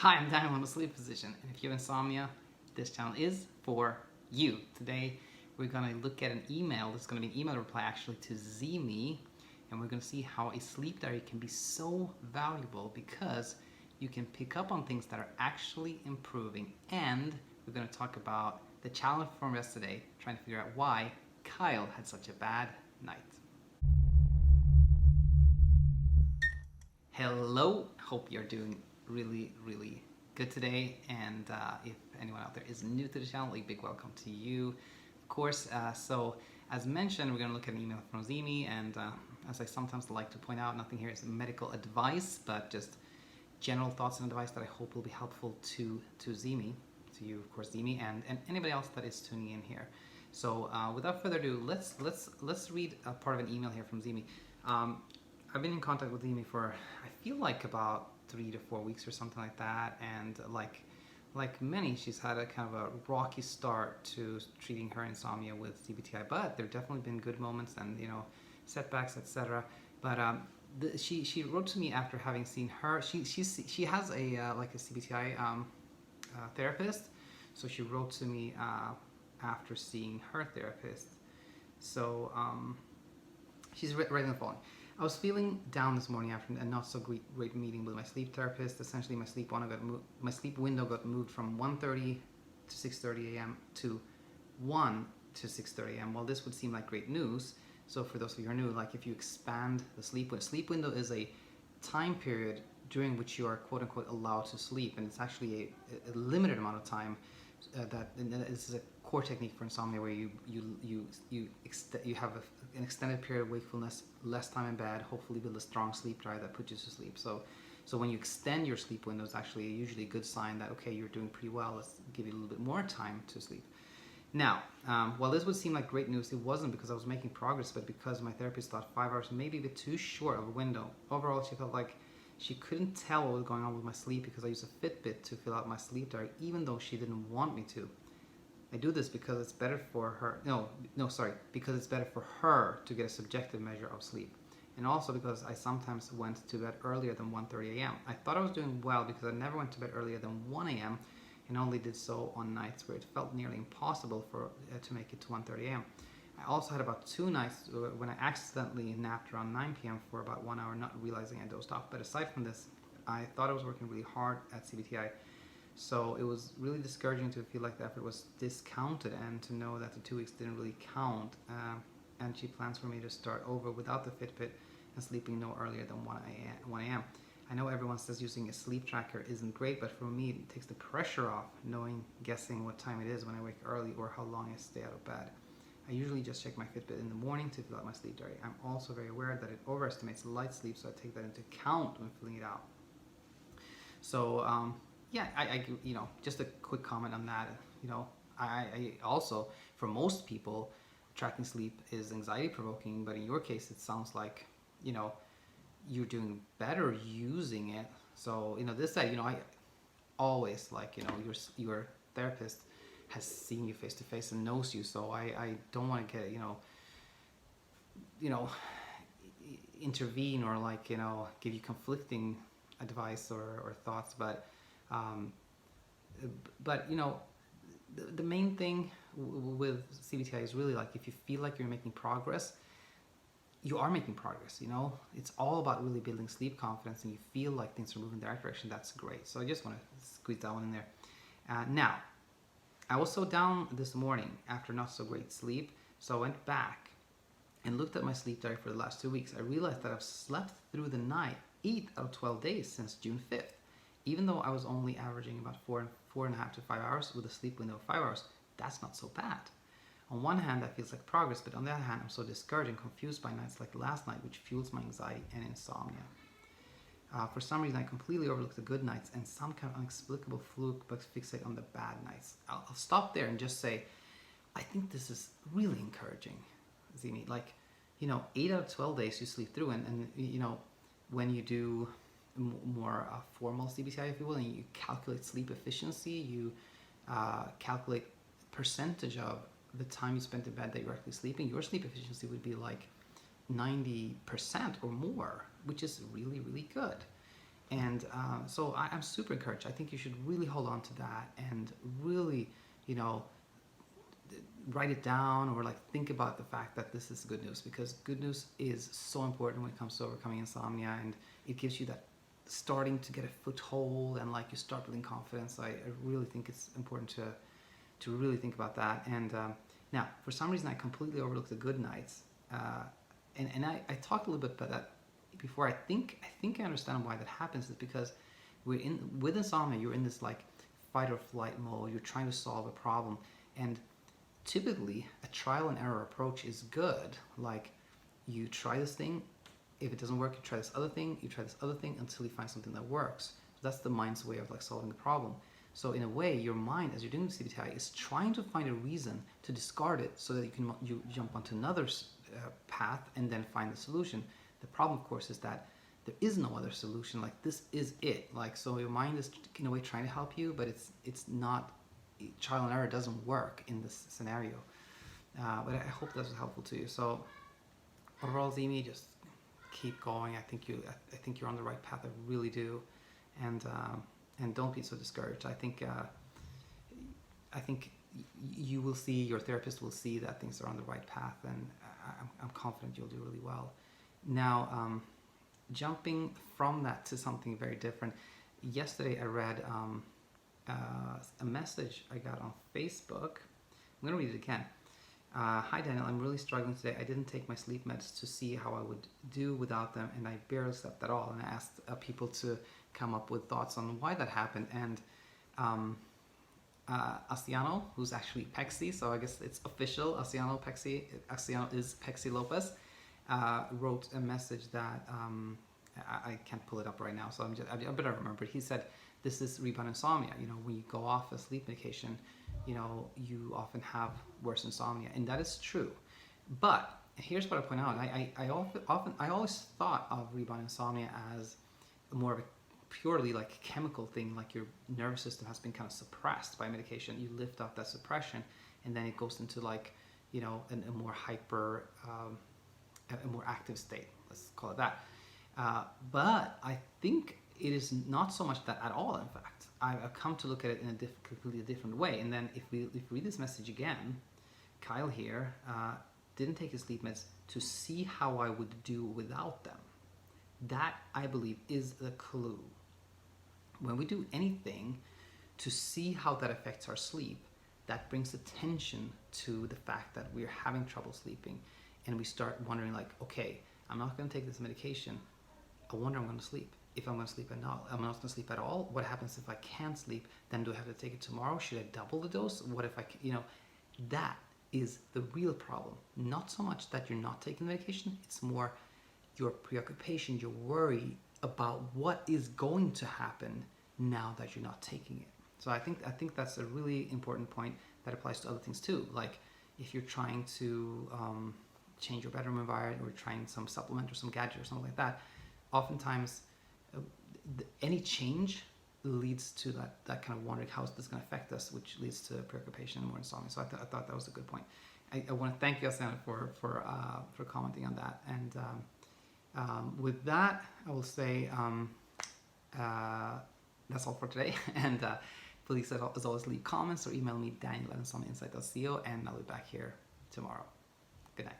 Hi, I'm Daniel. I'm a sleep physician, and if you have insomnia, this channel is for you. Today, we're going to look at an email. It's going to be an email reply actually to Zimi, and we're going to see how a sleep diary can be so valuable because you can pick up on things that are actually improving, and we're going to talk about the challenge from yesterday, trying to figure out why Kyle had such a bad night. Hello, hope you're doing really good today, and if anyone out there is new to the channel, a big welcome to you, of course. So as mentioned, we're going to look at an email from Zimi, and as I sometimes like to point out, nothing here is medical advice, but just general thoughts and advice that I hope will be helpful to Zimi, to you, of course, Zimi, and anybody else that is tuning in here. So without further ado, let's read a part of an email here from Zimi. I've been in contact with Zimi for, I feel like, about 3 to 4 weeks or something like that, and like many, she's had a kind of a rocky start to treating her insomnia with CBTI, but there have definitely been good moments and, you know, setbacks, etc. But she wrote to me after having seen her. She has a like a CBTI therapist, so she wrote to me after seeing her therapist. So she's writing the following. I was feeling down this morning after a not so great meeting with my sleep therapist. Essentially, my sleep window got moved from 1:30 to 6:30 a.m. to 1 to 6:30 a.m. Well, this would seem like great news. So for those of you who are new, like if you expand the sleep window is a time period during which you are quote unquote allowed to sleep, and it's actually a limited amount of time. This is a core technique for insomnia where you have an extended period of wakefulness, less time in bed, hopefully build a strong sleep drive that puts you to sleep. So when you extend your sleep window, it's actually usually a good sign that, okay, you're doing pretty well, let's give you a little bit more time to sleep. Now, while this would seem like great news, it wasn't because I was making progress, but because my therapist thought 5 hours may be a bit too short of a window. Overall, she felt like she couldn't tell what was going on with my sleep because I used a Fitbit to fill out my sleep diary, even though she didn't want me to. I do this because it's better for her. Because it's better for her to get a subjective measure of sleep, and also because I sometimes went to bed earlier than 1:30 a.m. I thought I was doing well because I never went to bed earlier than 1 a.m. and only did so on nights where it felt nearly impossible to make it to 1:30 a.m. I also had about 2 nights when I accidentally napped around 9 p.m. for about 1 hour, not realizing I dozed off. But aside from this, I thought I was working really hard at CBTI. So it was really discouraging to feel like the effort was discounted and to know that the 2 weeks didn't really count. And she plans for me to start over without the Fitbit and sleeping no earlier than 1 a.m. I know everyone says using a sleep tracker isn't great, but for me it takes the pressure off guessing what time it is when I wake early or how long I stay out of bed. I usually just check my Fitbit in the morning to fill out my sleep diary. I'm also very aware that it overestimates light sleep, so I take that into account when filling it out. So yeah, I you know, just a quick comment on that. You know, I also, for most people, tracking sleep is anxiety provoking, but in your case, it sounds like, you know, you're doing better using it. So, you know, this side, you know, I always, like, you know, your therapist has seen you face to face and knows you, so I don't want to get, you know, intervene or, like, you know, give you conflicting advice or thoughts, but you know, the main thing with CBTI is really, like, if you feel like you're making progress, you are making progress. You know, it's all about really building sleep confidence, and you feel like things are moving in the right direction. That's great. So I just want to squeeze that one in there. Now, I was so down this morning after not so great sleep, so I went back and looked at my sleep diary for the last 2 weeks. I realized that I've slept through the night 8 out of 12 days since June 5th. Even though I was only averaging about 4.5 to 5 hours with a sleep window of 5 hours, that's not so bad. On one hand, that feels like progress, but on the other hand, I'm so discouraged and confused by nights like last night, which fuels my anxiety and insomnia. For some reason, I completely overlook the good nights and some kind of inexplicable fluke, but fixate on the bad nights. I'll stop there and just say, I think this is really encouraging, Zimi. Like, you know, 8 out of 12 days you sleep through, and you know, when you do more formal CBTI, if you will, and you calculate sleep efficiency, you calculate percentage of the time you spent in bed that you're actually sleeping, your sleep efficiency would be like 90% or more, which is really good. And so I'm super encouraged. I think you should really hold on to that and really, you know, write it down or like think about the fact that this is good news, because good news is so important when it comes to overcoming insomnia, and it gives you that starting to get a foothold and like you start building confidence. I really think it's important to really think about that. And now, for some reason, I completely overlooked the good nights, and I talked a little bit about that before. I think I understand why that happens. Is because with insomnia, you're in this like fight or flight mode. You're trying to solve a problem, and typically a trial and error approach is good. Like, you try this thing, if it doesn't work, you try this other thing, you try this other thing until you find something that works. That's the mind's way of like solving the problem. So in a way, your mind, as you're doing CBTI, is trying to find a reason to discard it so that you jump onto another path and then find the solution. The problem, of course, is that there is no other solution. Like, this is it. Like, so your mind is in a way trying to help you, but it's not. Trial and error doesn't work in this scenario. But I hope that was helpful to you. So overall, Zimi, just keep going. I think you're on the right path. I really do, and don't be so discouraged. I think you will see, your therapist will see that things are on the right path, and I'm confident you'll do really well. Now, jumping from that to something very different. Yesterday, I read a message I got on Facebook. I'm going to read it again. Hi Daniel, I'm really struggling today. I didn't take my sleep meds to see how I would do without them, and I barely slept at all. And I asked people to come up with thoughts on why that happened. And Asiano, who's actually Pexi, so I guess it's official, Asiano is Pexi Lopez, wrote a message that I can't pull it up right now, so I better remember. He said, this is rebound insomnia. You know, when you go off a sleep medication, you know, you often have worse insomnia, and that is true. But here's what I point out: I always thought of rebound insomnia as more of a purely like chemical thing, like your nervous system has been kind of suppressed by medication. You lift up that suppression, and then it goes into like, you know, a more hyper, a more active state. Let's call it that. But I think it is not so much that at all. In fact, I've come to look at it in a completely different way. And then if we read this message again, Kyle here didn't take his sleep meds to see how I would do without them. That, I believe, is the clue. When we do anything to see how that affects our sleep, that brings attention to the fact that we're having trouble sleeping, and we start wondering like, okay, I'm not going to take this medication. I wonder I'm going to sleep. If I'm going to sleep at all, I'm not going to sleep at all. What happens if I can't sleep? Then do I have to take it tomorrow? Should I double the dose? What if I, you know, that is the real problem. Not so much that you're not taking the medication. It's more your preoccupation, your worry about what is going to happen now that you're not taking it. So I think that's a really important point that applies to other things too. Like if you're trying to change your bedroom environment, or trying some supplement or some gadget or something like that, oftentimes any change leads to that kind of wondering how is this going to affect us, which leads to preoccupation and more insomnia. So I thought that was a good point. I want to thank you, Asana, for commenting on that. And with that, I will say that's all for today. And please, as always, leave comments or email me, Daniel@insomniainsight.co, and I'll be back here tomorrow. Good night.